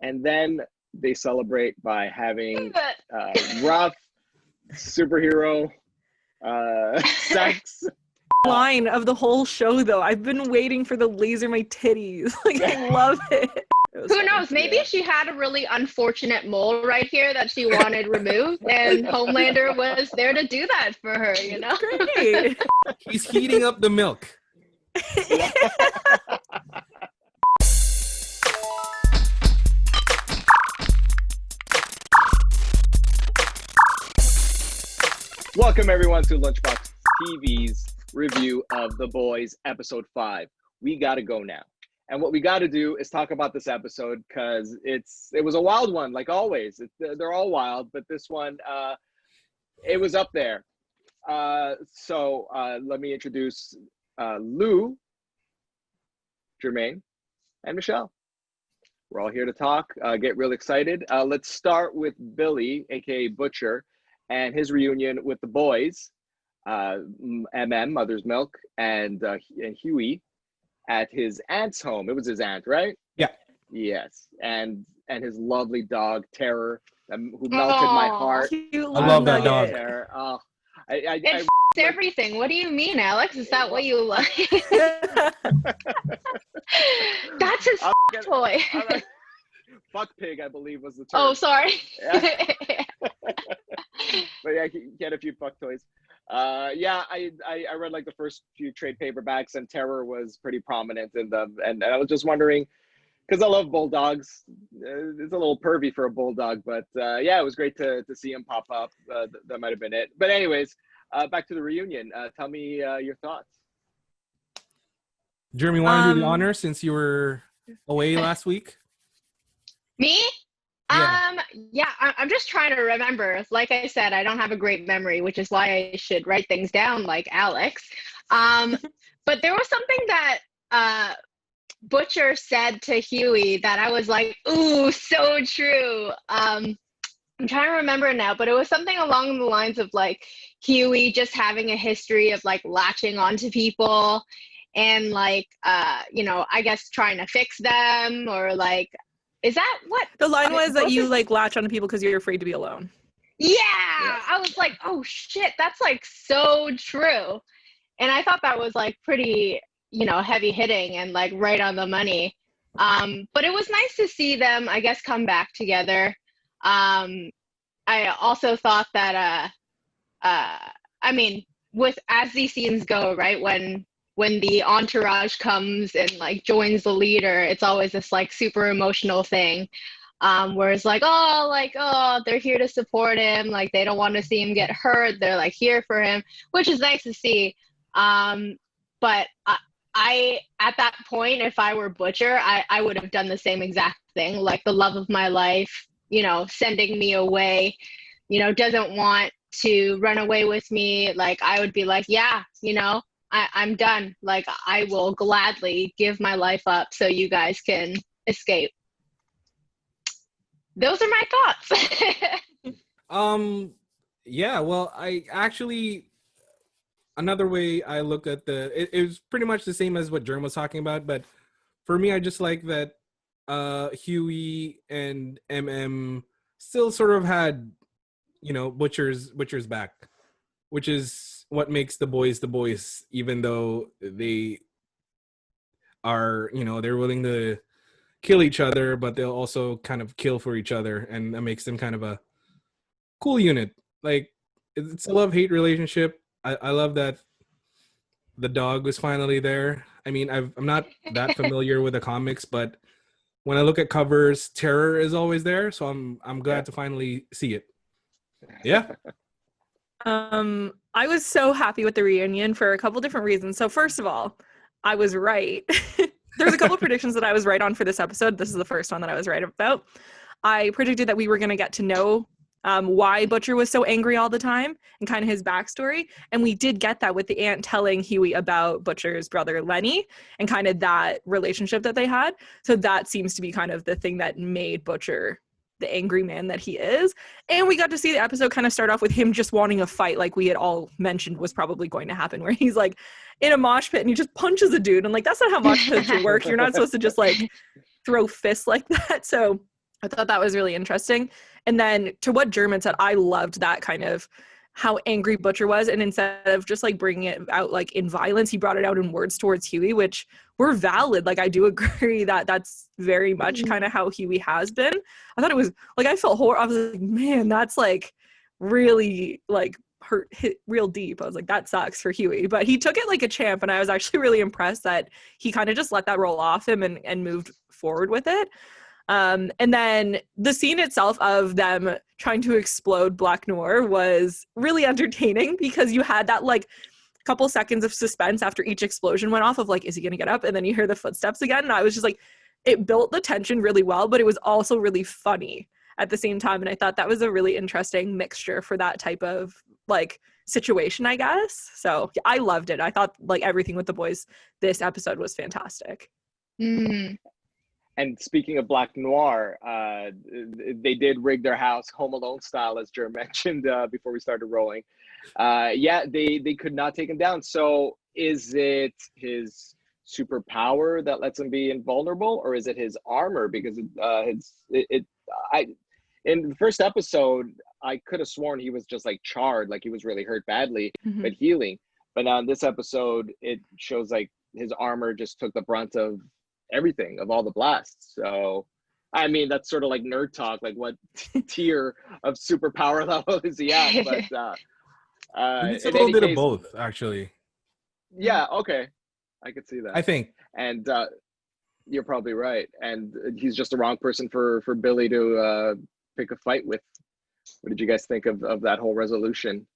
and then they celebrate by having rough superhero sex. Line of the whole show, though. I've been waiting for the laser my titties. Like, I love it. Who knows? Maybe she had a really unfortunate mole right here that she wanted removed, and Homelander was there to do that for her, you know? Great. He's heating up the milk. Welcome everyone to Lunchbox TV's review of The Boys episode 5. We gotta go now. And what we got to do is talk about this episode because it was a wild one, like always. They're all wild, but this one, it was up there. So let me introduce Lou, Jermaine, and Michelle. We're all here to talk, get real excited. Let's start with Billy, aka Butcher, and his reunion with the boys, MM, Mother's Milk, and Huey, at his aunt's home. It was his aunt, right? Yeah. Yes. And his lovely dog, Terror, who melted my heart. I love that dog. Terror. Oh, It's everything. What do you mean, Alex? Is that what you like? That's his toy. Fuck pig, I believe, was the term. Oh, sorry. Yeah. But yeah, you get a few fuck toys. Yeah, I read like the first few trade paperbacks, and Terror was pretty prominent in them, and I was just wondering, because I love bulldogs. It's a little pervy for a bulldog, but yeah, it was great to see him pop up. That might have been it. But anyways, back to the reunion. Tell me your thoughts. Jeremy, want to do the honor since you were away last week? Me? Yeah. I'm just trying to remember. Like I said, I don't have a great memory, which is why I should write things down like Alex. But there was something that Butcher said to Huey that I was like, ooh, so true. I'm trying to remember now, but it was something along the lines of like Huey just having a history of like latching onto people and like, I guess trying to fix them, or like, is that what? The line was that you like latch onto people because you're afraid to be alone. Yeah, I was like, oh shit, that's like so true. And I thought that was like pretty, heavy hitting and like right on the money. But it was nice to see them, I guess, come back together. I also thought that, as these scenes go, right, when the entourage comes and like joins the leader, it's always this like super emotional thing, where it's like, they're here to support him, like they don't want to see him get hurt, they're like here for him, which is nice to see. But I at that point, if I were Butcher, I would have done the same exact thing, like the love of my life, sending me away, doesn't want to run away with me. Like I would be like, yeah, I'm done. Like, I will gladly give my life up so you guys can escape. Those are my thoughts. Yeah, well, I actually, another way I look at it was pretty much the same as what Germ was talking about, but for me, I just like that Huey and MM still sort of had, Butcher's back, which is what makes the boys, even though they are, they're willing to kill each other, but they'll also kind of kill for each other, and that makes them kind of a cool unit. Like, it's a love-hate relationship. I love that the dog was finally there. I mean, I'm not that familiar with the comics, but when I look at covers, Terror is always there, so I'm glad to finally see it. Yeah. I was so happy with the reunion for a couple different reasons. So first of all, I was right. There's a couple of predictions that I was right on for this episode. This is the first one that I was right about. I predicted that we were going to get to know why Butcher was so angry all the time and kind of his backstory. And we did get that with the aunt telling Huey about Butcher's brother Lenny and kind of that relationship that they had. So that seems to be kind of the thing that made Butcher the angry man that he is. And we got to see the episode kind of start off with him just wanting a fight, like we had all mentioned was probably going to happen, where he's like in a mosh pit and he just punches a dude. And like, that's not how mosh pits work. You're not supposed to just like throw fists like that. So I thought that was really interesting. And then to what Germ had said, I loved that kind of how angry Butcher was. And instead of just like bringing it out like in violence, he brought it out in words towards Huey, which were valid. Like, I do agree that that's very much kind of how Huey has been. I thought it was like, I felt horror. I was like, man, that's like really like hit real deep. I was like, that sucks for Huey, but he took it like a champ. And I was actually really impressed that he kind of just let that roll off him and moved forward with it. And then the scene itself of them trying to explode Black Noir was really entertaining because you had that like couple seconds of suspense after each explosion went off of like, is he going to get up? And then you hear the footsteps again. And I was just like, it built the tension really well, but it was also really funny at the same time. And I thought that was a really interesting mixture for that type of like situation, I guess. So I loved it. I thought like everything with the boys this episode was fantastic. And speaking of Black Noir, they did rig their house Home Alone style, as Jer mentioned before we started rolling. Yeah, they could not take him down. So is it his superpower that lets him be invulnerable, or is it his armor? Because in the first episode, I could have sworn he was just like charred, like he was really hurt badly, but healing. But now in this episode, it shows like his armor just took the brunt of everything, of all the blasts. So I mean, that's sort of like nerd talk, like what tier of superpower level is he at? But it's a little bit of both, actually. Yeah, okay, I could see that, I think. And you're probably right, and he's just the wrong person for Billy to pick a fight with. What did you guys think of that whole resolution?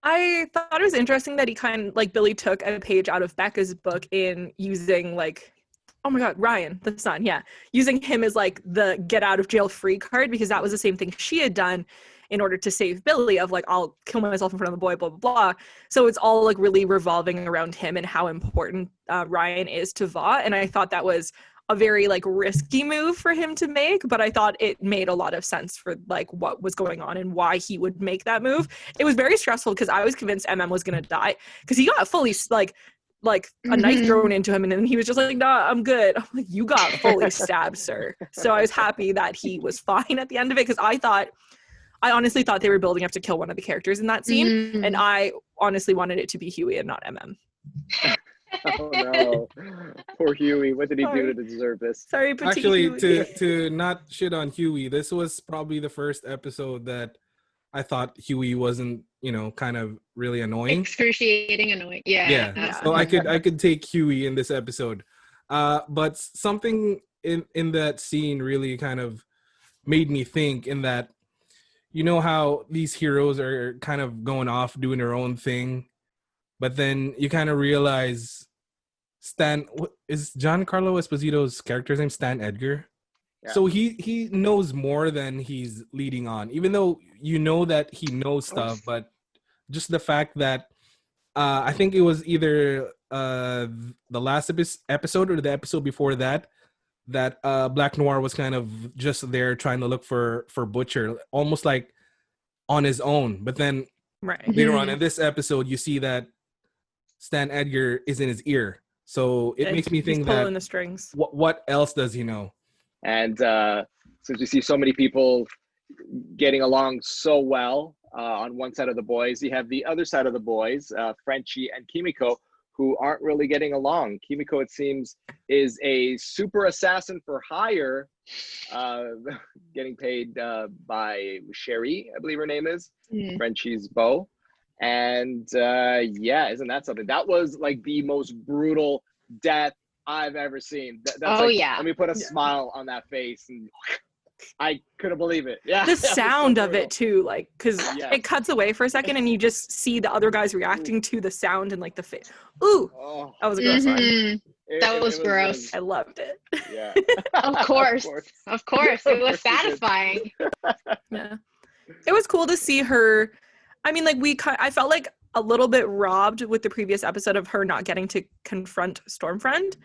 I thought it was interesting that he kind of like Billy took a page out of Becca's book in using like, oh my God, Ryan, the son, yeah. Using him as like the get out of jail free card, because that was the same thing she had done in order to save Billy of like, I'll kill myself in front of the boy, blah, blah, blah. So it's all like really revolving around him and how important Ryan is to Vought. And I thought that was a very like risky move for him to make, but I thought it made a lot of sense for like what was going on and why he would make that move. It was very stressful because I was convinced was going to die because he got fully like a knife thrown into him, and then he was just like, nah, I'm good. I'm like, you got fully stabbed, sir. So I was happy that he was fine at the end of it, because I honestly thought they were building up to kill one of the characters in that scene, and I honestly wanted it to be Huey and not Oh no, poor Huey. What did he do to deserve this? Sorry, actually, Huey. to not shit on Huey, this was probably the first episode that I thought Huey wasn't, kind of really annoying. Excruciating annoying. Yeah. So I could take Huey in this episode. But something in that scene really kind of made me think, in that, how these heroes are kind of going off doing their own thing, but then you kind of realize is Giancarlo Esposito's character's name Stan Edgar? Yeah. So he knows more than he's leading on, even though that he knows stuff, but just the fact that I think it was either the last episode or the episode before that Black Noir was kind of just there trying to look for Butcher, almost like on his own. But then later on in this episode, you see that Stan Edgar is in his ear. So it makes me think pulling the strings. What else does he know? And since we see so many people getting along so well on one side of the boys, you have the other side of the boys, Frenchie and Kimiko, who aren't really getting along. Kimiko, it seems, is a super assassin for hire, getting paid by Sherry, I believe her name is, Frenchie's beau. And isn't that something? That was like the most brutal death I've ever seen. Let me put a smile on that face, and I couldn't believe it. Yeah, the sound of it too, like, because it cuts away for a second and you just see the other guys reacting to the sound and like the face. Ooh, that was a gross one. That was gross. I loved it. Yeah, of course, it was satisfying. Yeah, it was cool to see her. I mean, like, I felt like a little bit robbed with the previous episode of her not getting to confront Stormfront.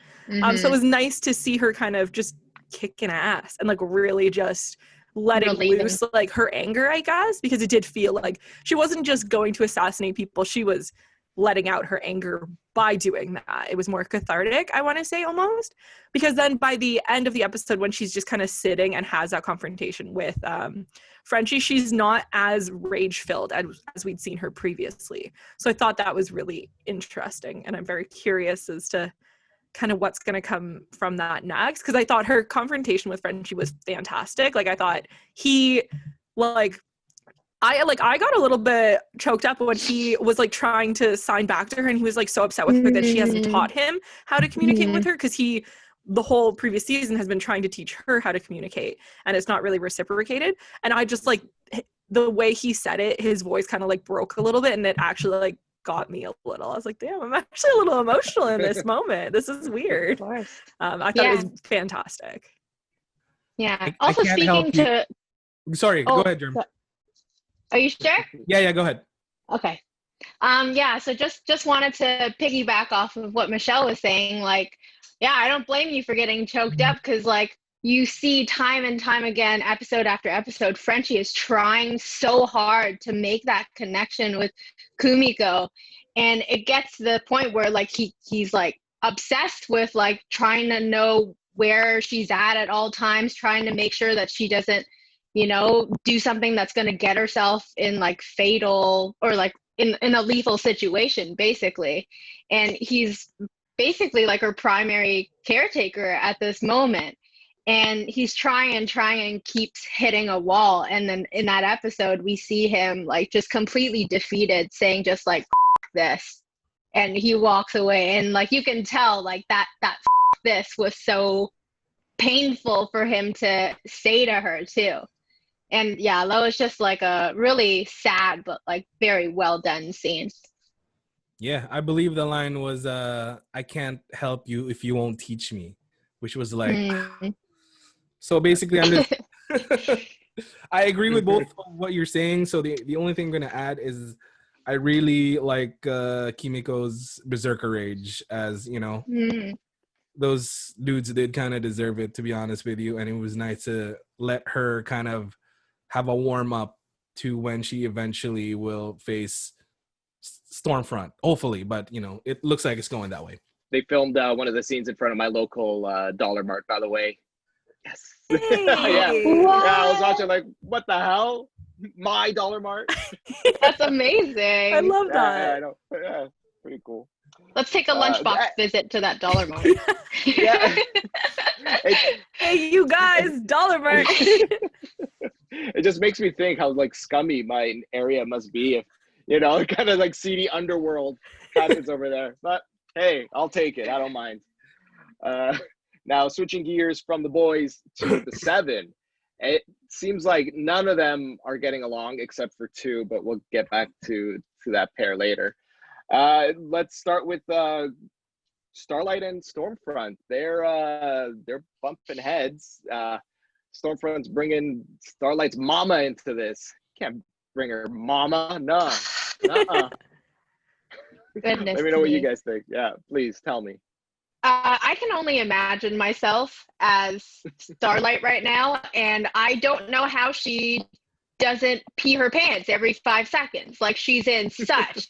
So it was nice to see her kind of just kicking ass and like really just letting loose like her anger, I guess, because it did feel like she wasn't just going to assassinate people. She was letting out her anger by doing that. It was more cathartic, I want to say, almost, because then by the end of the episode, when she's just kind of sitting and has that confrontation with Frenchie, she's not as rage-filled as we'd seen her previously. So I thought that was really interesting, and I'm very curious as to kind of what's going to come from that next, because I thought her confrontation with Frenchie was fantastic. Like, I thought he, I got a little bit choked up when he was like trying to sign back to her, and he was like so upset with her that she hasn't taught him how to communicate with her, because the whole previous season has been trying to teach her how to communicate, and it's not really reciprocated. And I just like the way he said it, his voice kind of like broke a little bit, and it actually like got me a little. I was like, damn, I'm actually a little emotional in this moment. This is weird. I thought it was fantastic. Yeah. Also, can't speaking to sorry, go ahead, Germ. Are you sure? Yeah, go ahead. Okay. Yeah, so just wanted to piggyback off of what Michelle was saying. Like, yeah, I don't blame you for getting choked up, because like you see time and time again, episode after episode, Frenchie is trying so hard to make that connection with Kumiko, and it gets to the point where like he's like obsessed with like trying to know where she's at all times, trying to make sure that she doesn't, you know, do something that's going to get herself in like fatal or like in a lethal situation, basically. And he's basically like her primary caretaker at this moment. And he's trying and keeps hitting a wall. And then in that episode, we see him like just completely defeated, saying just like, this. And he walks away. And like, you can tell like that this was so painful for him to say to her too. And yeah, that was just like a really sad, but like very well done scene. Yeah, I believe the line was, I can't help you if you won't teach me, which was like, so basically I'm just, I agree with both of what you're saying. So the only thing I'm going to add is I really like Kimiko's berserker rage, as, you know, those dudes did kind of deserve it, to be honest with you. And it was nice to let her kind of have a warm up to when she eventually will face Stormfront, hopefully. But, you know, it looks like it's going that way. They filmed one of the scenes in front of my local Dollar Mart, by the way. Yes. Hey. Yeah, I was watching like, what the hell? My Dollar Mart? That's amazing. I love that. Yeah, I know. Yeah, pretty cool. Let's take a lunchbox visit to that Dollar Mart. Yeah. Hey, you guys, Dollar Mart. It just makes me think how like scummy my area must be if, you know, kind of like seedy underworld happens over there. But hey, I'll take it. I don't mind. Now, switching gears from the boys to the 7. It seems like none of them are getting along except for 2, but we'll get back to that pair later. Let's start with Starlight and Stormfront. They're bumping heads. Stormfront's bringing Starlight's mama into this. Can't bring her mama. No. Goodness. Let me know what you guys think. Yeah, please tell me. I can only imagine myself as Starlight right now, and I don't know how she doesn't pee her pants every 5 seconds. Like, she's in such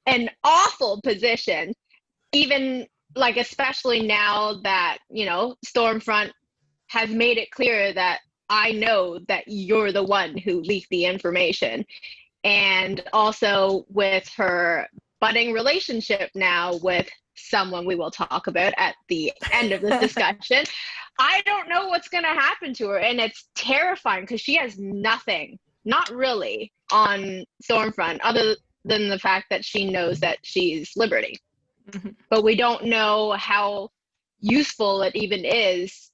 an awful position, even like especially now that, you know, Stormfront has made it clear that I know that you're the one who leaked the information. And also with her budding relationship now with someone we will talk about at the end of this discussion, I don't know what's going to happen to her. And it's terrifying because she has nothing, not really, on Stormfront other than the fact that she knows that she's Liberty. But we don't know how useful it even is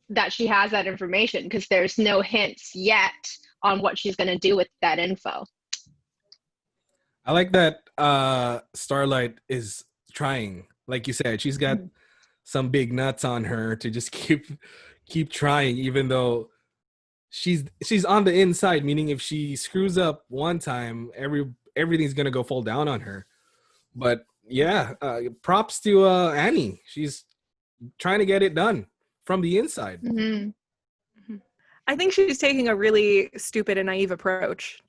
that she has that information, because there's no hints yet on what she's going to do with that info. I like that Starlight is trying. Like you said, she's got some big nuts on her to just keep trying, even though she's on the inside, meaning if she screws up one time, everything's gonna go fall down on her. But yeah, props to Annie. She's trying to get it done from the inside. I think she's taking a really stupid and naive approach.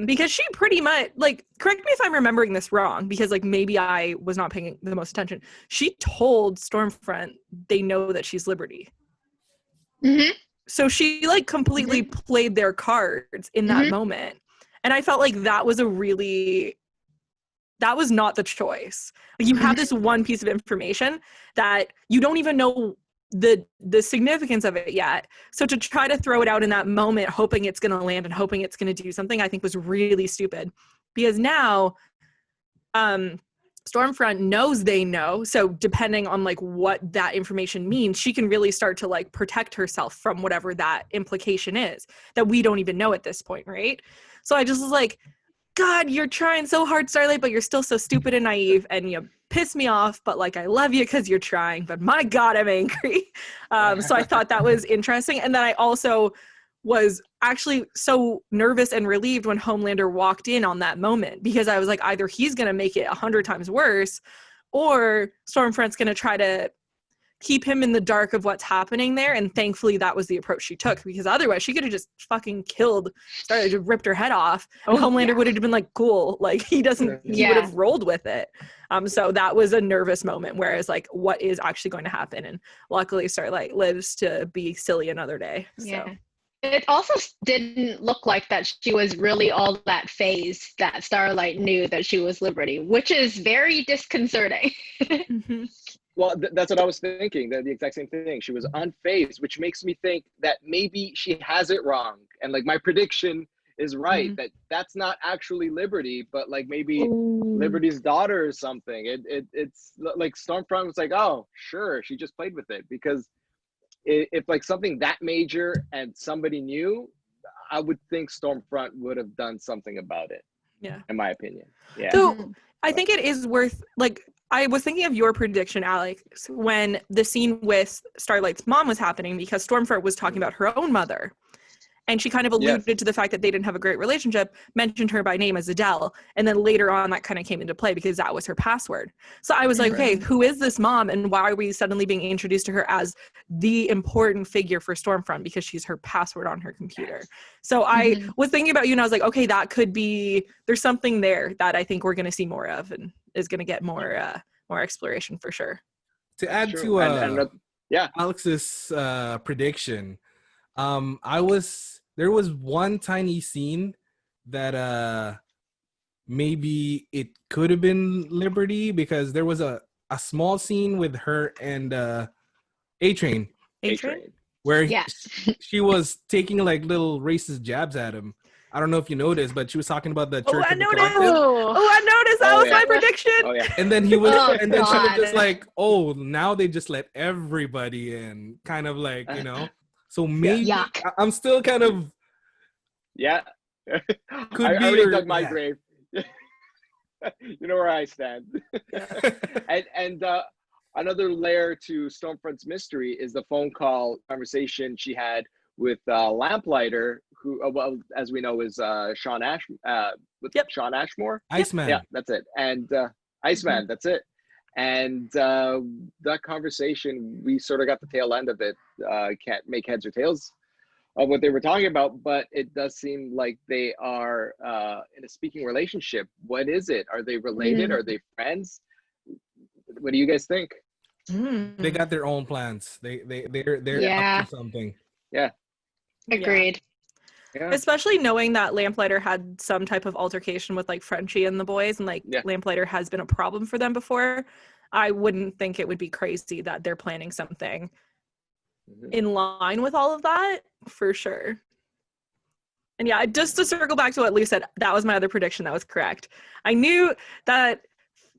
Because she pretty much, like, correct me if I'm remembering this wrong, because, like, maybe I was not paying the most attention. She told Stormfront they know that she's Liberty. Mm-hmm. So she, like, completely played their cards in that moment. And I felt like that was not the choice. Like, you have this one piece of information that you don't even know the significance of it yet. So to try to throw it out in that moment, hoping it's going to land and hoping it's going to do something, I think was really stupid. Because now Stormfront knows they know. So depending on like what that information means, she can really start to like protect herself from whatever that implication is that we don't even know at this point, right? So I just was like, God, you're trying so hard, Starlight, but you're still so stupid and naive, and you piss me off, but like I love you because you're trying, but my God, I'm angry. So I thought that was interesting. And then I also was actually so nervous and relieved when Homelander walked in on that moment, because I was like, either he's going to make it 100 times worse, or Stormfront's going to try to keep him in the dark of what's happening there. And thankfully that was the approach she took, because otherwise she could have just fucking killed Starlight, just ripped her head off, and Homelander would have been like, cool, like he would have rolled with it. So that was a nervous moment, whereas like what is actually going to happen, and luckily Starlight lives to be silly another day. So it also didn't look like that she was really all that phased that Starlight knew that she was Liberty, which is very disconcerting. Well, that's what I was thinking, the exact same thing. She was unfazed, which makes me think that maybe she has it wrong. And like my prediction is right, that that's not actually Liberty, but like maybe Liberty's daughter or something. It's like Stormfront was like, oh, sure, she just played with it. Because if like something that major and somebody knew, I would think Stormfront would have done something about it. Yeah. In my opinion. Yeah. So I think it is worth, like, I was thinking of your prediction, Alex, when the scene with Starlight's mom was happening, because Stormfront was talking about her own mother. And she kind of alluded to the fact that they didn't have a great relationship, mentioned her by name as Adele. And then later on, that kind of came into play because that was her password. So I was like, okay, who is this mom? And why are we suddenly being introduced to her as the important figure for Stormfront? Because she's her password on her computer. So I was thinking about you, and I was like, okay, that could be, there's something there that I think we're going to see more of, and is going to get more exploration for sure. To add to Alex's prediction, there was one tiny scene that maybe it could have been Liberty, because there was a small scene with her and A-Train. A-Train? Where she was taking like little racist jabs at him. I don't know if you noticed, but she was talking about the church. I noticed. I noticed. That was my prediction. And then he was, and then she was just like, "Oh, now they just let everybody in," kind of like, you know. So maybe I'm still kind of I already dug my grave. You know where I stand. and another layer to Stormfront's mystery is the phone call conversation she had with Lamplighter, who, well, as we know, is Sean Ashmore. Iceman. Yeah, that's it. And Iceman, that's it. And that conversation, we sort of got the tail end of it. Can't make heads or tails of what they were talking about, but it does seem like they are in a speaking relationship. What is it? Are they related? Are they friends? What do you guys think? They got their own plans. They're up to something. Yeah. Agreed. Yeah. Especially knowing that Lamplighter had some type of altercation with like Frenchie and the boys, and like Lamplighter has been a problem for them before. I wouldn't think it would be crazy that they're planning something in line with all of that, for sure. And yeah, just to circle back to what Lou said, that was my other prediction that was correct. I knew that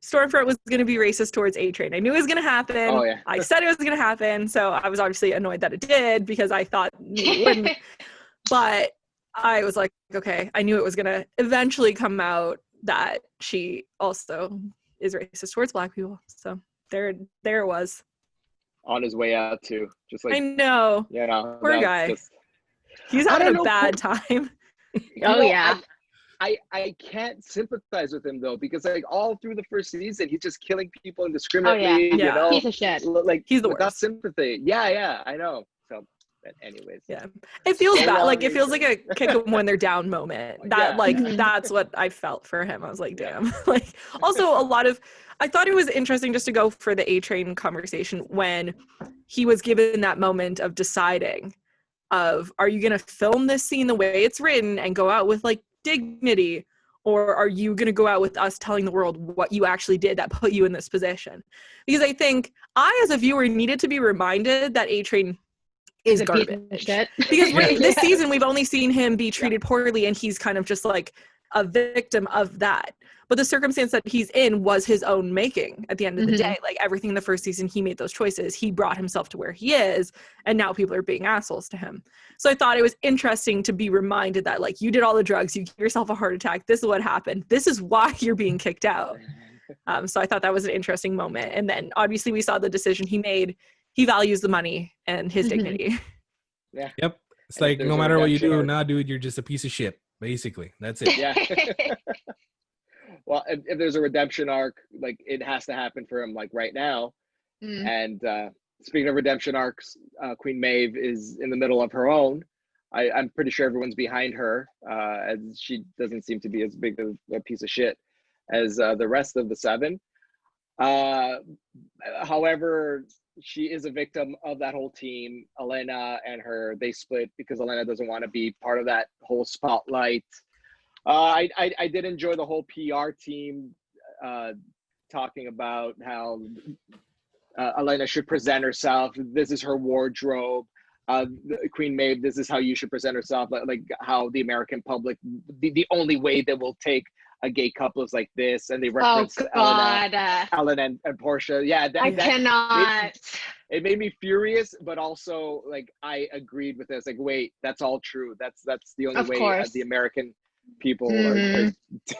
Stormfront was going to be racist towards A-Train. I knew it was going to happen. I said it was going to happen, so I was obviously annoyed that it did, because I thought it wouldn't. But I was like, okay, I knew it was going to eventually come out that she also is racist towards Black people. So there it was. On his way out too, just like, I know. You know, poor guy. He's having a bad time. I can't sympathize with him though, because like all through the first season, he's just killing people indiscriminately. You know, piece of shit. Like he's the without worst. sympathy. Yeah, I know. So But anyways. Yeah. It feels So bad. long Like, it A feels like a kick 'em when they're down moment. That, Yeah. like, Mhm. that's what I felt for him. I was like, Yeah. damn. Like, also I thought it was interesting just to go for the A-Train conversation when he was given that moment of deciding of, are you going to film this scene the way it's written and go out with, like, dignity? Or are you going to go out with us telling the world what you actually did that put you in this position? Because I think I, as a viewer, needed to be reminded that A-Train is a piece of garbage. shit. Because Yeah. this season, we've only seen him be treated poorly, and he's kind of just like a victim of that. But the circumstance that he's in was his own making at the end of the day. Like, everything in the first season, he made those choices. He brought himself to where he is, and now people are being assholes to him. So I thought it was interesting to be reminded that, like, you did all the drugs, you gave yourself a heart attack, this is what happened, this is why you're being kicked out. So I thought that was an interesting moment. And then obviously we saw the decision he made. He values the money and his dignity. Yeah. Yep. It's And if like, there's no a matter what you redemption do, arc- nah, dude, you're just a piece of shit. Basically, that's it. Yeah. Well, if there's a redemption arc, like, it has to happen for him, like, right now. Mm. And speaking of redemption arcs, Queen Maeve is in the middle of her own. I'm pretty sure everyone's behind her, as she doesn't seem to be as big of a piece of shit as the rest of the seven. However, she is a victim of that whole team. Elena and her, they split because Elena doesn't want to be part of that whole spotlight. I did enjoy the whole PR team talking about how Elena should present herself. This is her wardrobe. Queen Maeve, this is how you should present herself. Like how the American public, the only way that will take a gay couple is like this. And they Oh reference God, Ellen and Portia. Yeah, I that cannot. it made me furious, but also, like, I agreed with this. Like, wait, that's all true. That's the only Of way course. the American people are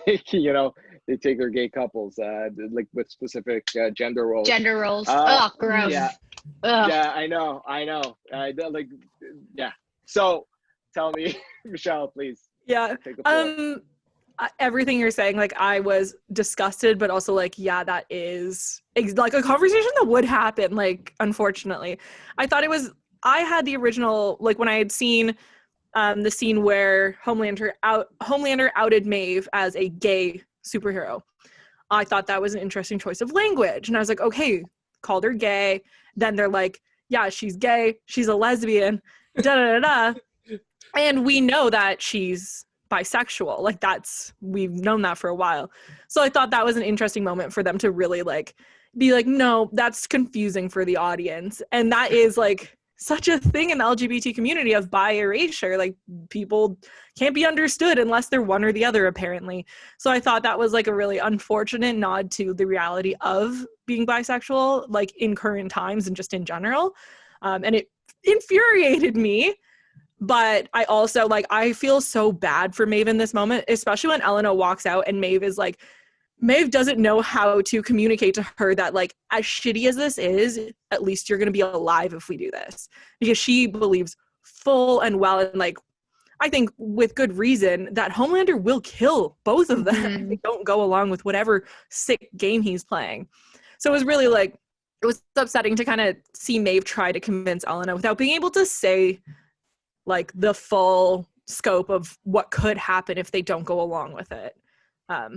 taking, they take their gay couples, like, with specific gender roles. Gender roles. Oh, gross. Yeah, Ugh. yeah, I know. Like, yeah. So, tell me, Michelle, please. Yeah. Take the floor. Everything you're saying, like, I was disgusted, but also like, yeah, that is like a conversation that would happen. Like, unfortunately, I had the original, like, when I had seen the scene where Homelander outed Maeve as a gay superhero. I thought that was an interesting choice of language. And I was like, okay, called her gay. Then they're like, yeah, she's gay. She's a lesbian. Da da da da. And we know that she's bisexual. Like, we've known that for a while. So I thought that was an interesting moment for them to really, like, be like, no, that's confusing for the audience. And that is, like, such a thing in the LGBT community of bi erasure. Like, people can't be understood unless they're one or the other, apparently. So I thought that was, like, a really unfortunate nod to the reality of being bisexual, like, in current times and just in general. And it infuriated me. But I also, like, I feel so bad for Maeve in this moment, especially when Elena walks out and Maeve is like, Maeve doesn't know how to communicate to her that, like, as shitty as this is, at least you're going to be alive if we do this. Because she believes full and well, and, like, I think with good reason, that Homelander will kill both of them if they don't go along with whatever sick game he's playing. So it was really, like, it was upsetting to kind of see Maeve try to convince Elena without being able to say, like, the full scope of what could happen if they don't go along with it.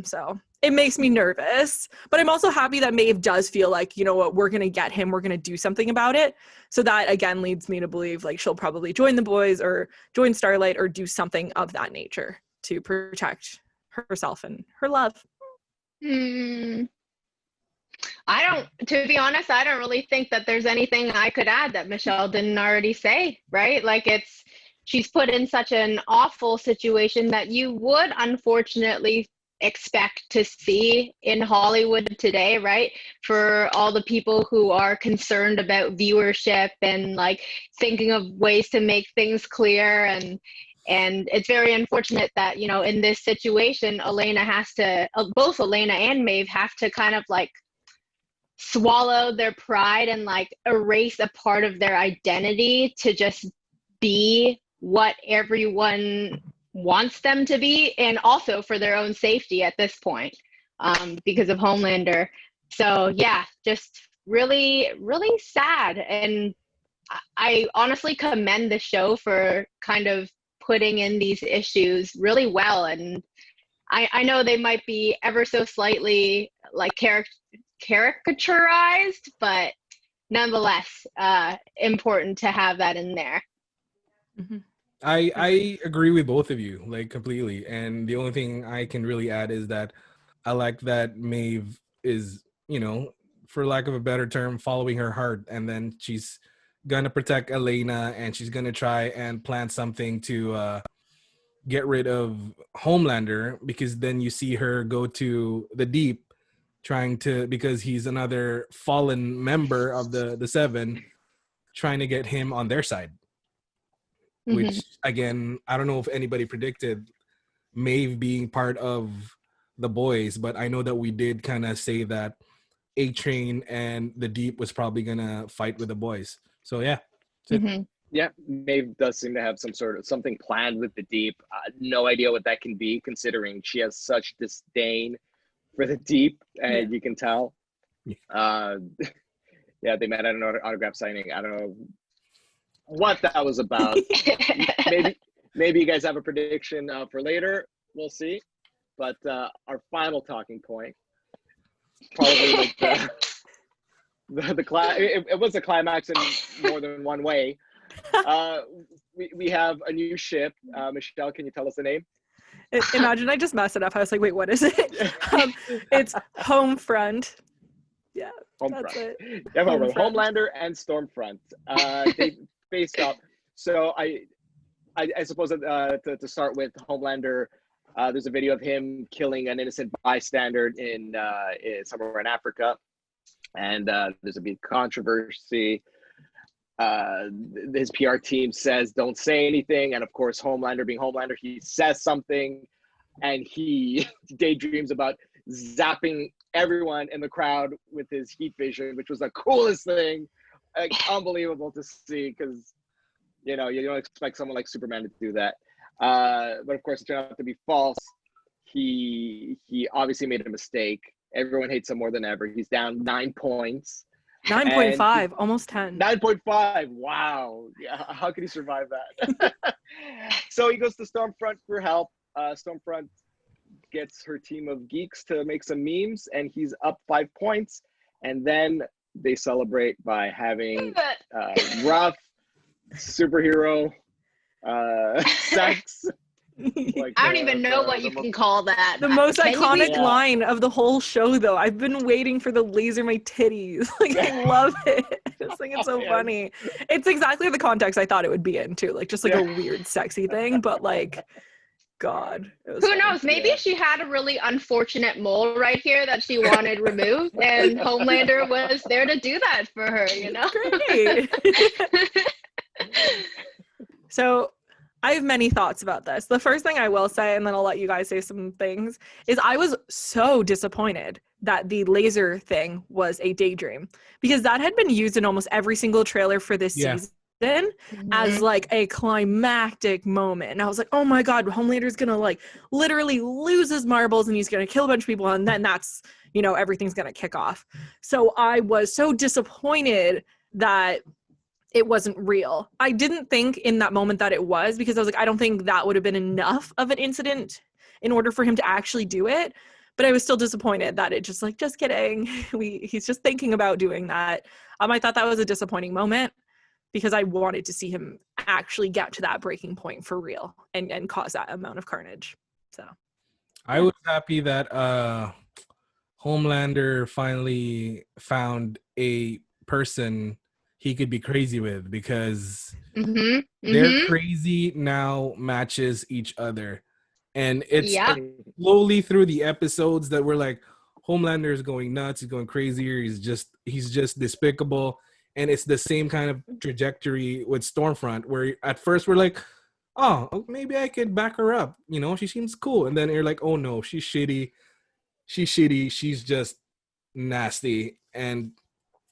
So it makes me nervous, but I'm also happy that Maeve does feel like, you know what, we're going to get him, we're going to do something about it. So that, again, leads me to believe, like, she'll probably join the boys or join Starlight or do something of that nature to protect herself and her love. To be honest, I don't really think that there's anything I could add that Michelle didn't already say, right? Like, she's put in such an awful situation that you would unfortunately expect to see in Hollywood today, right? For all the people who are concerned about viewership and, like, thinking of ways to make things clear, and it's very unfortunate that, in this situation, both Elena and Maeve have to kind of, like, swallow their pride and, like, erase a part of their identity to just be what everyone wants them to be, and also for their own safety at this point, because of Homelander. So yeah, just really, really sad. And I honestly commend the show for kind of putting in these issues really well. And I know they might be ever so slightly like caricaturized, but nonetheless, important to have that in there. Mm-hmm. I agree with both of you, like, completely. And the only thing I can really add is that I like that Maeve is, for lack of a better term, following her heart, and then she's gonna protect Elena, and she's gonna try and plan something to get rid of Homelander, because then you see her go to the Deep, because he's another fallen member of the Seven, trying to get him on their side. Mm-hmm. Which, again, I don't know if anybody predicted Maeve being part of the boys, but I know that we did kind of say that A-Train and the Deep was probably gonna fight with the boys. So yeah. Mm-hmm. Yeah, Maeve does seem to have something planned with the Deep. No idea what that can be, considering she has such disdain for the Deep, and you can tell. Yeah, they met at an autograph signing. I don't know what that was about. maybe you guys have a prediction for later. We'll see. But our final talking point, probably like it was a climax in more than one way. We have a new ship. Michelle, can you tell us the name? Imagine I just messed it up. I was like, wait, what is it? It's Homefront. Yeah, Homefront. That's it. Yeah, Homelander and Stormfront. They faced up. So I suppose to start with Homelander, there's a video of him killing an innocent bystander in somewhere in Africa, and there's a big controversy. His PR team says don't say anything, and of course Homelander, being Homelander, he says something, and he daydreams about zapping everyone in the crowd with his heat vision, which was the coolest thing, like, unbelievable to see, because you don't expect someone like Superman to do that, but of course it turned out to be false. He obviously made a mistake. Everyone hates him more than ever. He's down 9 points. 9.5, almost 10. 9.5. Wow. Yeah, how could he survive that? So he goes to Stormfront for help. Stormfront gets her team of geeks to make some memes, and he's up 5 points. And then they celebrate by having rough superhero sex. Like I don't even know what you can call that. The most iconic Yeah. line of the whole show, though. I've been waiting for the laser my titties. Like, I love it. I just think it's so funny. It's exactly the context I thought it would be in, too. Like, just like a weird, sexy thing. But, like, God. It was Who funny. knows? Maybe she had a really unfortunate mole right here that she wanted removed, and Homelander was there to do that for her, Great. So I have many thoughts about this. The first thing I will say, and then I'll let you guys say some things, is I was so disappointed that the laser thing was a daydream, because that had been used in almost every single trailer for this season as like a climactic moment. And I was like, oh my God, Homelander's gonna like literally lose his marbles and he's gonna kill a bunch of people, and then that's, everything's gonna kick off. So I was so disappointed that it wasn't real. I didn't think in that moment that it was, because I was like, I don't think that would have been enough of an incident in order for him to actually do it. But I was still disappointed that it just kidding. He's just thinking about doing that. I thought that was a disappointing moment, because I wanted to see him actually get to that breaking point for real and cause that amount of carnage. So I was happy that Homelander finally found a person he could be crazy with, because their crazy now matches each other. And it's slowly through the episodes that we're like, Homelander is going nuts, he's going crazier, he's just despicable. And it's the same kind of trajectory with Stormfront, where at first we're like, oh, maybe I could back her up, she seems cool. And then you're like, oh no, she's shitty, she's just nasty. And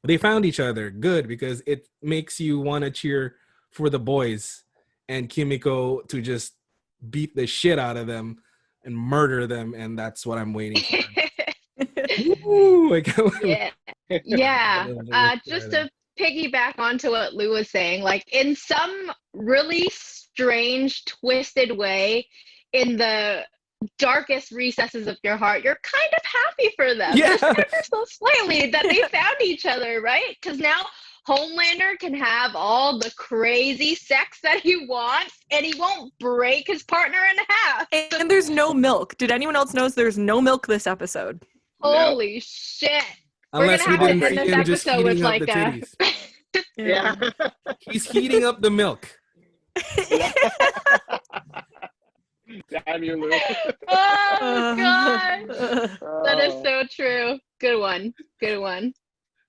they found each other good, because it makes you want to cheer for the boys and Kimiko to just beat the shit out of them and murder them, and that's what I'm waiting for. Ooh, yeah. Just to piggyback onto what Lou was saying, like in some really strange, twisted way, in the darkest recesses of your heart, you're kind of happy for them. Yeah. Just ever so slightly that they found each other, right? Because now Homelander can have all the crazy sex that he wants, and he won't break his partner in half. And there's no milk. Did anyone else notice there's no milk this episode? Holy shit. Unless we We're gonna didn't have see to end him this just episode with heating up like the a titties. Yeah. He's heating up the milk. Damn you, Lou. Oh god. That is Oh. so true. Good one. Good one.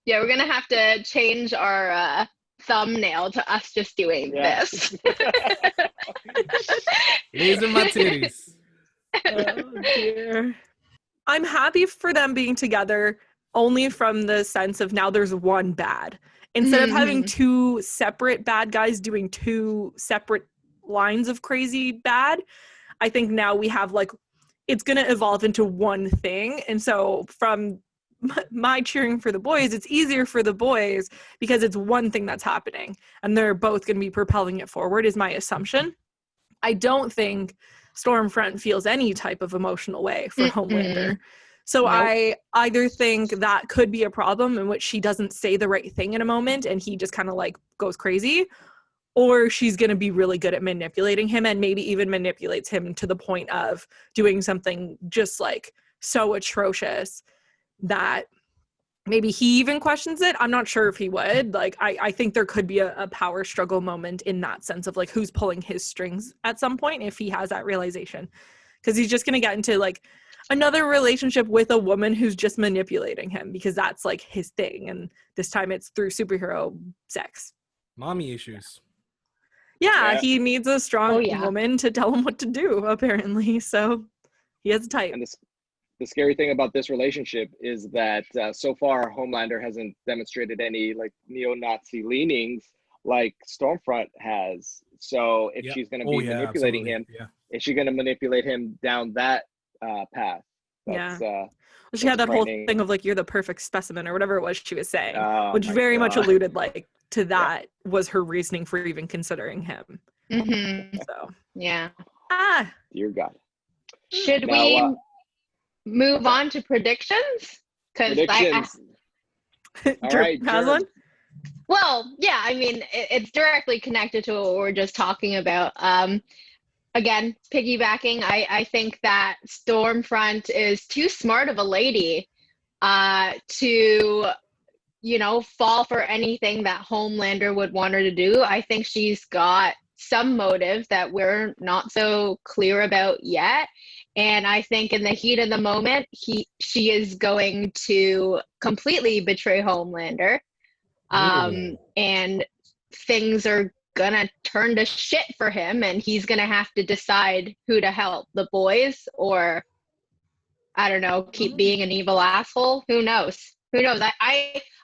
Yeah, we're gonna have to change our thumbnail to us just doing Yeah. this. These are my titties. Oh, dear. I'm happy for them being together only from the sense of now there's one bad. Instead of having two separate bad guys doing two separate lines of crazy bad, I think now we have like, it's going to evolve into one thing. And so from my cheering for the boys, it's easier for the boys because it's one thing that's happening and they're both going to be propelling it forward is my assumption. I don't think Stormfront feels any type of emotional way for Homelander. So Nope. I either think that could be a problem in which she doesn't say the right thing in a moment and he just kind of like goes crazy, or she's going to be really good at manipulating him and maybe even manipulates him to the point of doing something just like so atrocious that maybe he even questions it. I'm not sure if he would. Like, I think there could be a power struggle moment in that sense of like who's pulling his strings at some point if he has that realization. Because he's just going to get into like another relationship with a woman who's just manipulating him because that's like his thing. And this time it's through superhero sex. Mommy issues. Yeah, Yeah. he needs a strong Oh, yeah. woman to tell him what to do, apparently. So he has a type. And the scary thing about this relationship is that so far Homelander hasn't demonstrated any like neo-Nazi leanings like Stormfront has. So if Yep. she's going to Oh, be yeah, manipulating absolutely. him, Yeah. is she going to manipulate him down that path? That's, She had that whole frightening. thing of like, you're the perfect specimen or whatever it was she was saying, oh which my very much God. alluded like to that was her reasoning for even considering him. So, Yeah. Dear God. Should Now, we move on to predictions? Because predictions. All Germ right, has Germ. one? well, yeah, I mean, it's directly connected to what we're just talking about. Again, piggybacking, I think that Stormfront is too smart of a lady to, you know, fall for anything that Homelander would want her to do. I think she's got some motive that we're not so clear about yet. And I think in the heat of the moment, she is going to completely betray Homelander. And things are gonna turn to shit for him, and he's gonna have to decide who to help, the boys or, I don't know, keep being an evil asshole. Who knows?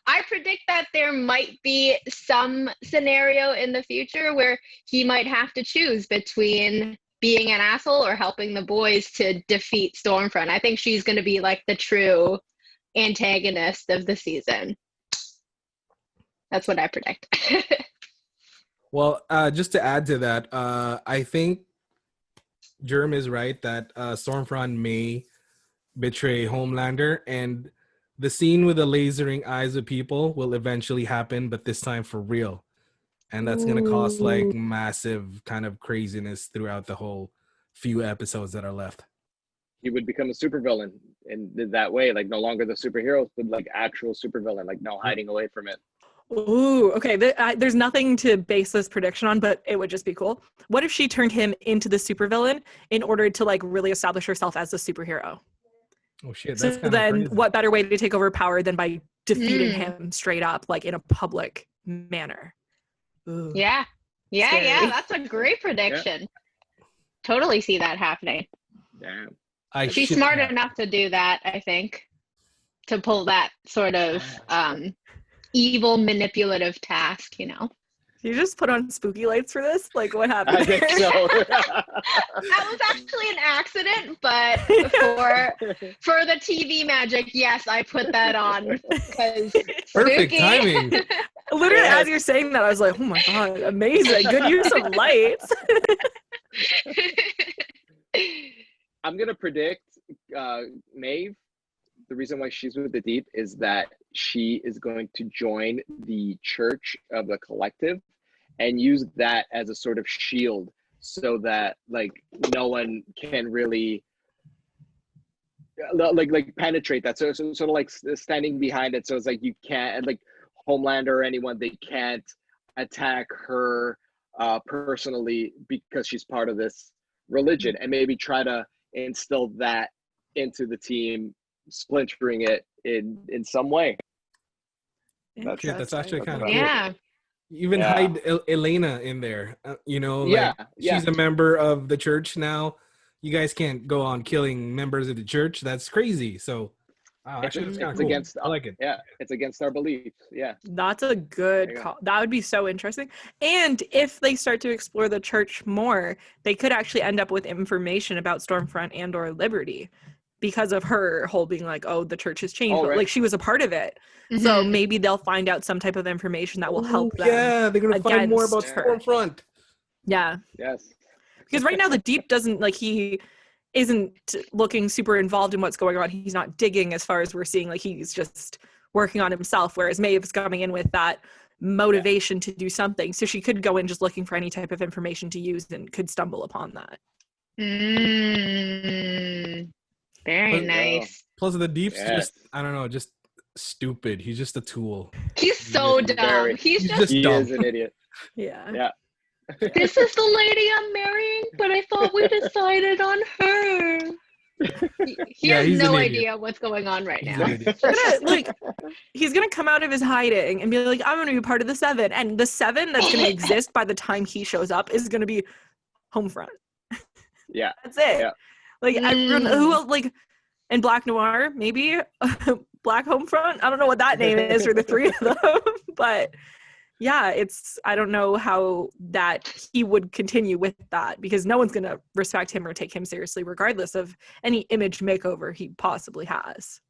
I predict that there might be some scenario in the future where he might have to choose between being an asshole or helping the boys to defeat Stormfront. I think she's going to be like the true antagonist of the season. That's what I predict. Well, just to add to that, I think Germ is right that Stormfront may betray Homelander, and the scene with the lasering eyes of people will eventually happen, but this time for real. And that's going to cause like massive kind of craziness throughout the whole few episodes that are left. He would become a supervillain in that way, like no longer the superhero, but like actual supervillain, like no hiding away from it. Ooh, okay. There's nothing to base this prediction on, but it would just be cool. What if she turned him into the supervillain in order to like really establish herself as a superhero? Oh shit! So That's kind then, of crazy. what better way to take over power than by defeating him straight up, like in a public manner? Ooh. Yeah. Scary. That's a great prediction. Totally see that happening. Damn. She's smart enough to do that, I think, to pull that sort of evil manipulative task, you know. You just put on spooky lights for this? Like, what happened? I think so. That was actually an accident, but for the TV magic, yes, I put that on because Perfect timing. Literally, Yes. as you're saying that, I was like, oh my God, amazing. Good use of lights. I'm gonna predict Maeve. The reason why she's with the Deep is that she is going to join the Church of the Collective and use that as a sort of shield, so that like no one can really like penetrate that. So sort of like standing behind it. So it's like you can't, like Homelander or anyone, they can't attack her personally because she's part of this religion, and maybe try to instill that into the team, splintering it in some way. That's actually kind of Yeah. cool. Even Yeah. hide Elena in there. You know, like Yeah, yeah. she's a member of the church now. You guys can't go on killing members of the church. That's crazy. So, wow, actually, that's kind of It's cool. against, I like it. yeah, it's against our beliefs. Yeah. That's a There good you go. call. That would be so interesting. And if they start to explore the church more, they could actually end up with information about Stormfront and or Liberty because of her whole being like, oh, the church has changed, Oh, but right. like she was a part of it. So Mhm. maybe they'll find out some type of information that will help Ooh, them. yeah, they're gonna find more about against her. Stormfront. Yeah. Yes. Because right now the Deep doesn't, like, he isn't looking super involved in what's going on. He's not digging as far as we're seeing. Like, he's just working on himself, whereas Maeve's coming in with that motivation to do something. So she could go in just looking for any type of information to use and could stumble upon that. Very But- nice. Plus, the Deep's Yes. just, I don't know, just stupid. He's just a tool. He's so Very- dumb. He's he's just, just He dumb. is an idiot. Yeah. Yeah. this is the lady I'm marrying, but I thought we decided on her. He Yeah, has he's no an idiot. idea what's going on right He's now. an idiot. He's gonna come out of his hiding and be like, I'm gonna be part of the Seven. And the Seven that's gonna exist by the time he shows up is gonna be Homefront. Yeah. That's it. Yeah. Like everyone who else, like, and Black Noir, maybe Black Homefront. I don't know what that name is for the three of them, but yeah, I don't know how that he would continue with that, because no one's gonna respect him or take him seriously, regardless of any image makeover he possibly has.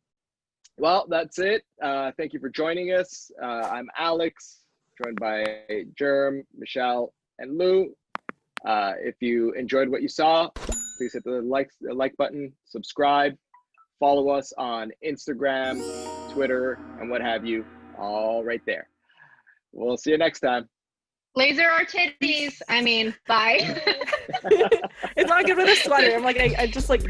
Well, that's it. Thank you for joining us. I'm Alex, joined by Germ, Michelle, and Lou. If you enjoyed what you saw, please hit the like button, subscribe, follow us on Instagram, Twitter, and what have you, all right there. We'll see you next time. Laser our titties. I mean, bye. It's not good with a sweater. I'm like, I just like.